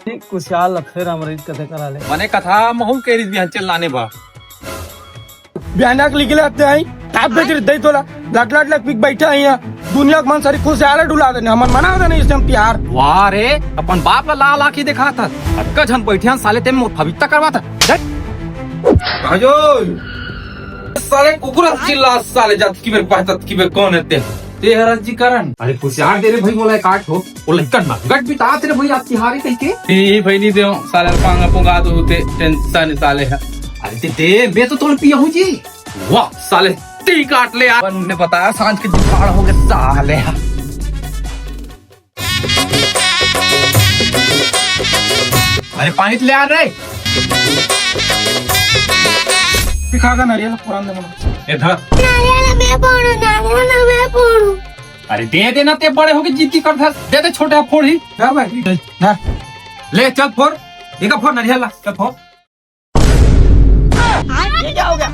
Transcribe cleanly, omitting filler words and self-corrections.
कुशाल फिर अमृत कथे करा ले मने कथा महू के रीत बिहान चल लाने बा बयाना लिखले आते हैं आप बेच दई तोला लाट लाट लाट पिक बैठा है यहाँ दुनिया के मन सारी खुशहाल डुला देने हमन मना देने इस टाइम प्यार वाह रे अपन बाप ला ला के देखा था अक्का झन बैठियान साले ते मोर भविता करवा था भाजो साले कुकुर चिल्ला साले जात की मेरे पास की मेरे कौन है ते हरज जी करन अरे खुशियार दे रे भाई बोला काट हो बोला कट ना गट भी ता तेरे भाई आप तिहारी कह के ई भाई नहीं दे साले पांगा पुंगा दो ते टेंशन साले है अरे ते दे बे तो तोल पिया हूं जी वाह साले ती काट ले यार ने बताया सांझ के जुगाड़ हो गए साले अरे पानी ले आ रे दिखागा नारियल पुरान दे इधर नारियल मैं फोड़ू अरे दे देना ते बड़े होके जिद्दी कर दे दे छोटे फोड़ ही क्या भाई ना ले चल फोड़ एक फोड़ नारियल ला चल फोड़ ये क्या हो गया